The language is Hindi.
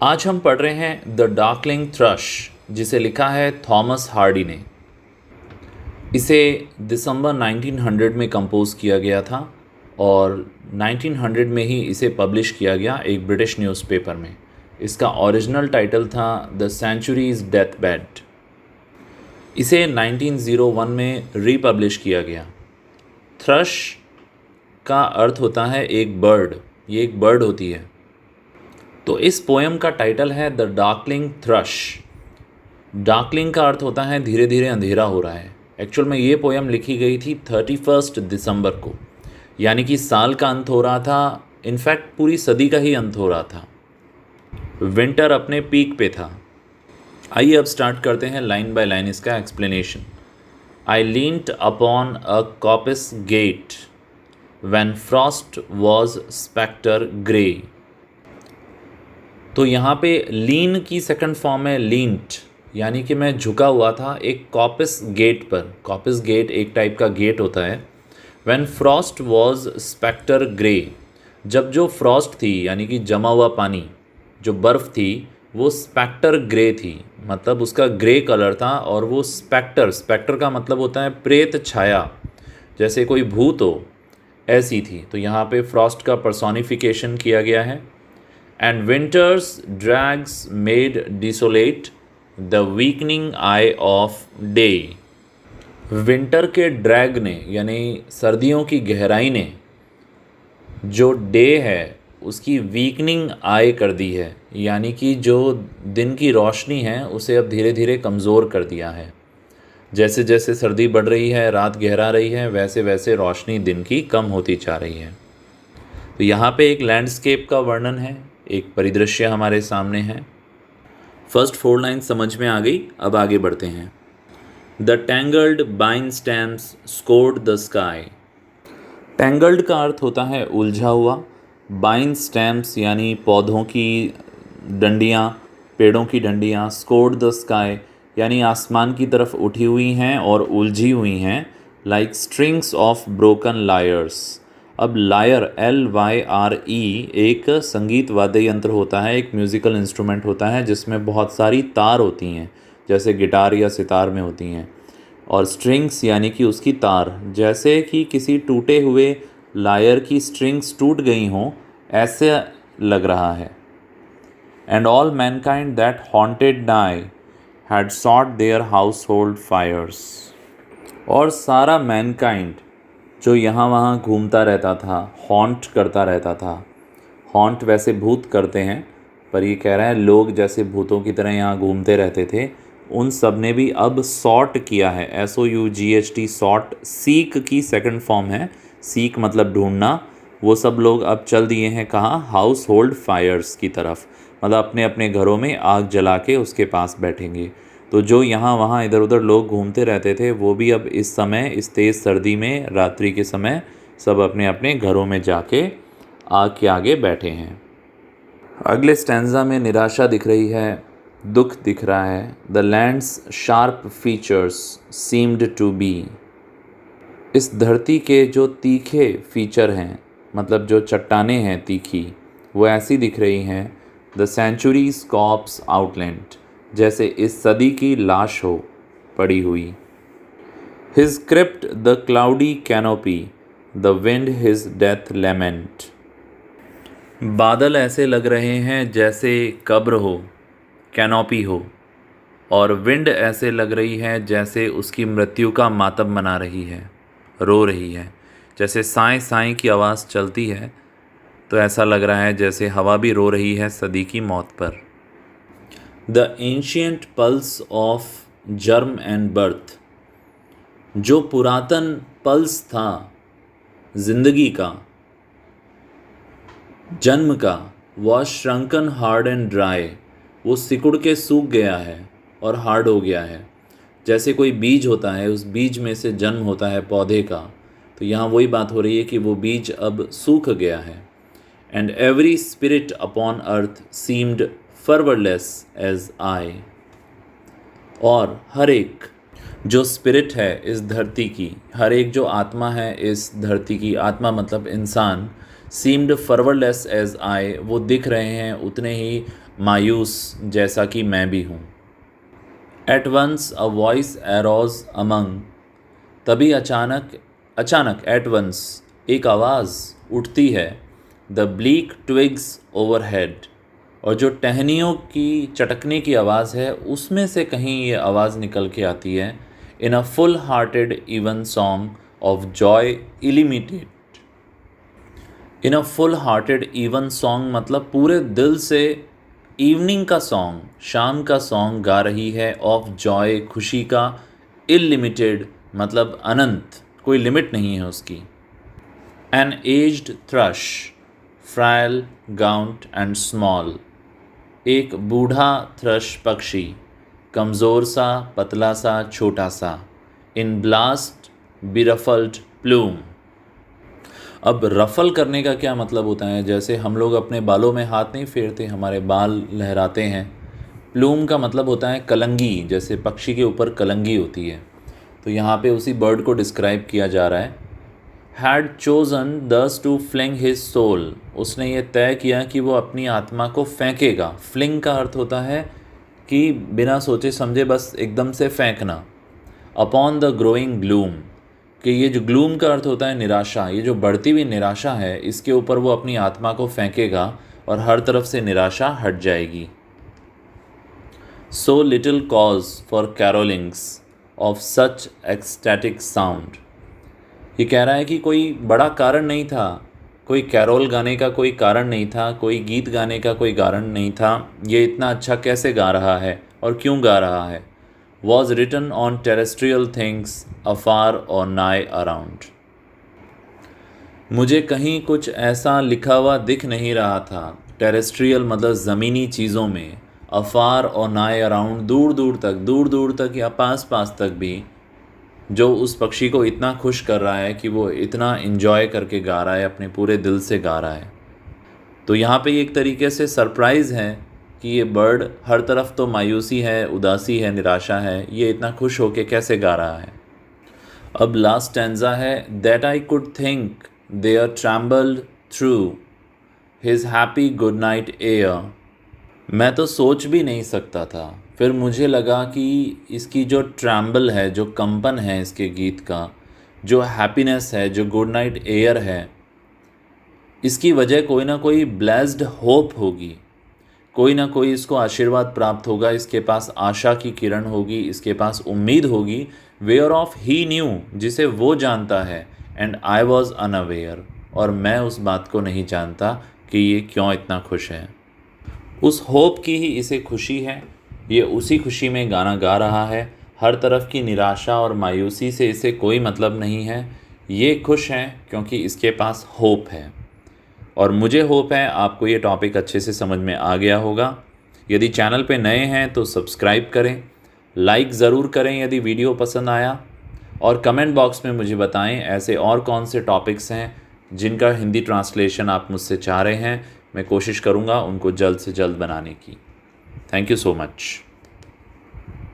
आज हम पढ़ रहे हैं द डार्कलिंग थ्रश, जिसे लिखा है थॉमस हार्डी ने। इसे दिसंबर 1900 में कंपोज किया गया था और 1900 में ही इसे पब्लिश किया गया एक ब्रिटिश न्यूज़पेपर में। इसका ओरिजिनल टाइटल था द सेंचुरीज डेथ बेड। इसे 1901 में रीपब्लिश किया गया। थ्रश का अर्थ होता है एक बर्ड, ये एक बर्ड होती है। तो इस पोएम का टाइटल है द डार्कलिंग थ्रश। डार्कलिंग का अर्थ होता है धीरे धीरे अंधेरा हो रहा है। एक्चुअल में ये पोएम लिखी गई थी 31 दिसंबर को, यानी कि साल का अंत हो रहा था। इनफैक्ट पूरी सदी का ही अंत हो रहा था। विंटर अपने पीक पे था। आइए अब स्टार्ट करते हैं लाइन बाय लाइन इसका explanation. I leaned upon a coppice gate when frost was spectre grey. तो यहाँ पे लीन की सेकंड फॉर्म है लींट, यानी कि मैं झुका हुआ था एक कॉपिस गेट पर। कॉपिस गेट एक टाइप का गेट होता है। When frost was spectre grey, जब जो फ्रॉस्ट थी यानी कि जमा हुआ पानी, जो बर्फ़ थी, वो स्पेक्टर ग्रे थी, मतलब उसका ग्रे कलर था। और वो स्पेक्टर, स्पेक्टर का मतलब होता है प्रेत छाया, जैसे कोई भूत हो, ऐसी थी। तो यहाँ पे फ्रॉस्ट का पर्सोनिफिकेशन किया गया है। And winter's drags made desolate the weakening eye of day। Winter के ड्रैग ने, यानी सर्दियों की गहराई ने, जो डे है उसकी वीकनिंग आई कर दी है, यानी कि जो दिन की रोशनी है उसे अब धीरे धीरे कमज़ोर कर दिया है। जैसे जैसे सर्दी बढ़ रही है, रात गहरा रही है, वैसे वैसे रोशनी दिन की कम होती जा रही है। तो यहाँ पे एक लैंडस्केप का वर्णन है, एक परिदृश्य हमारे सामने है। फर्स्ट 4 लाइन समझ में आ गई। अब आगे बढ़ते हैं। द टैंगल्ड बाइन stems scored the sky. Tangled का अर्थ होता है उलझा हुआ। बाइन स्टेम्स यानी पौधों की डंडियाँ, पेड़ों की डंडियाँ। स्कोर्ड द स्काई यानी आसमान की तरफ उठी हुई हैं और उलझी हुई हैं। Like strings of broken lawyers. अब लायर LYRE एक संगीत वाद्य यंत्र होता है, एक म्यूज़िकल इंस्ट्रूमेंट होता है जिसमें बहुत सारी तार होती हैं, जैसे गिटार या सितार में होती हैं। और स्ट्रिंग्स यानी कि उसकी तार, जैसे कि किसी टूटे हुए लायर की स्ट्रिंग्स टूट गई हों, ऐसे लग रहा है। And all mankind that haunted nigh had sought their household fires. और सारा मैनकाइंड जो यहाँ वहाँ घूमता रहता था, हॉन्ट करता रहता था। हॉन्ट वैसे भूत करते हैं, पर ये कह रहा है लोग जैसे भूतों की तरह यहाँ घूमते रहते थे, उन सब ने भी अब सॉर्ट किया है। SOUGHT सॉर्ट, सीक की सेकंड फॉर्म है। सीक मतलब ढूंढना। वो सब लोग अब चल दिए हैं कहाँ? हाउस होल्ड फायर्स की तरफ, मतलब अपने अपने घरों में आग जला के उसके पास बैठेंगे। तो जो यहाँ वहाँ इधर उधर लोग घूमते रहते थे, वो भी अब इस समय, इस तेज़ सर्दी में, रात्रि के समय, सब अपने अपने घरों में जाके आग के आगे बैठे हैं। अगले स्टैंजा में निराशा दिख रही है, दुख दिख रहा है। The land's sharp features seemed to be. इस धरती के जो तीखे फीचर हैं, मतलब जो चट्टानें हैं तीखी, वो ऐसी दिख रही हैं। द सेंचुरीज कॉप्स आउटलैंड, जैसे इस सदी की लाश हो पड़ी हुई। His crypt the cloudy canopy, the wind his death lament. बादल ऐसे लग रहे हैं जैसे कब्र हो, कैनोपी हो, और विंड ऐसे लग रही है जैसे उसकी मृत्यु का मातम मना रही है, रो रही है। जैसे साएं साएं की आवाज़ चलती है, तो ऐसा लग रहा है जैसे हवा भी रो रही है सदी की मौत पर। The ancient pulse of germ and birth, जो पुरातन पल्स था जिंदगी का, जन्म का, वॉज श्रंकन हार्ड एंड ड्राई, वो सिकुड़ के सूख गया है और हार्ड हो गया है। जैसे कोई बीज होता है, उस बीज में से जन्म होता है पौधे का, तो यहाँ वही बात हो रही है कि वो बीज अब सूख गया है। And every spirit upon earth seemed fervourless as I. और हर एक जो स्पिरिट है इस धरती की, हर एक जो आत्मा है इस धरती की, आत्मा मतलब इंसान, सीम्ड फॉरवर्डलेस एज आई, वो दिख रहे हैं उतने ही मायूस जैसा कि मैं भी हूँ। At once a voice arose among, तभी अचानक एट वंस एक आवाज़ उठती है, द ब्लीक ट्विग्स ओवरहेड, और जो टहनियों की चटकने की आवाज़ है उसमें से कहीं ये आवाज़ निकल के आती है, in a full hearted evensong of joy illimited. In a full hearted evensong मतलब पूरे दिल से इवनिंग का सॉन्ग, शाम का सॉन्ग गा रही है, ऑफ जॉय खुशी का, इलिमिटेड मतलब अनंत, कोई लिमिट नहीं है उसकी। An aged thrush frail gaunt and small, एक बूढ़ा थ्रश पक्षी, कमज़ोर सा, पतला सा, छोटा सा, इन ब्लास्ट बिरफल्ड प्लूम। अब रफ़ल करने का क्या मतलब होता है? जैसे हम लोग अपने बालों में हाथ नहीं फेरते, हमारे बाल लहराते हैं। प्लूम का मतलब होता है कलंगी, जैसे पक्षी के ऊपर कलंगी होती है। तो यहाँ पे उसी बर्ड को डिस्क्राइब किया जा रहा है। हैड चोज़न दस टू फ्लिंग हिज सोल, उसने ये तय किया कि वो अपनी आत्मा को फेंकेगा। फ्लिंग का अर्थ होता है कि बिना सोचे समझे बस एकदम से फेंकना। अपॉन द ग्रोइंग ग्लूम, कि ये जो ग्लूम का अर्थ होता है निराशा, ये जो बढ़ती हुई निराशा है इसके ऊपर वो अपनी आत्मा को फेंकेगा और हर तरफ से निराशा हट जाएगी। So little cause for carolings of such ecstatic sound, ये कह रहा है कि कोई बड़ा कारण नहीं था, कोई कैरोल गाने का कोई कारण नहीं था, कोई गीत गाने का कोई कारण नहीं था, ये इतना अच्छा कैसे गा रहा है और क्यों गा रहा है। was written on terrestrial things afar or nigh around, मुझे कहीं कुछ ऐसा लिखा हुआ दिख नहीं रहा था। टेरेस्ट्रियल मतलब ज़मीनी चीज़ों में, अफार और नाय अराउंड दूर दूर तक या पास पास तक भी, जो उस पक्षी को इतना खुश कर रहा है कि वो इतना इन्जॉय करके गा रहा है, अपने पूरे दिल से गा रहा है। तो यहाँ पे एक तरीके से सरप्राइज़ है कि ये बर्ड हर तरफ तो मायूसी है, उदासी है, निराशा है, ये इतना खुश होके कैसे गा रहा है। अब लास्ट स्टैंजा है, that I could think there trembled through his happy good night air, मैं तो सोच भी नहीं सकता था, फिर मुझे लगा कि इसकी जो ट्रैम्बल है, जो कंपन है इसके गीत का, जो हैप्पीनेस है, जो गुड नाइट एयर है, इसकी वजह कोई ना कोई ब्लेस्ड होप होगी, कोई ना कोई इसको आशीर्वाद प्राप्त होगा, इसके पास आशा की किरण होगी, इसके पास उम्मीद होगी, वेयर ऑफ ही न्यू, जिसे वो जानता है, एंड आई वॉज अनअवेयर, और मैं उस बात को नहीं जानता कि ये क्यों इतना खुश है। उस होप की ही इसे खुशी है, ये उसी खुशी में गाना गा रहा है, हर तरफ की निराशा और मायूसी से इसे कोई मतलब नहीं है, ये खुश है क्योंकि इसके पास होप है। और मुझे होप है आपको ये टॉपिक अच्छे से समझ में आ गया होगा। यदि चैनल पे नए हैं तो सब्सक्राइब करें, लाइक ज़रूर करें यदि वीडियो पसंद आया, और कमेंट बॉक्स में मुझे बताएं ऐसे और कौन से टॉपिक्स हैं जिनका हिंदी ट्रांसलेशन आप मुझसे चाह रहे हैं। मैं कोशिश करूँगा उनको जल्द से जल्द बनाने की। Thank you so much.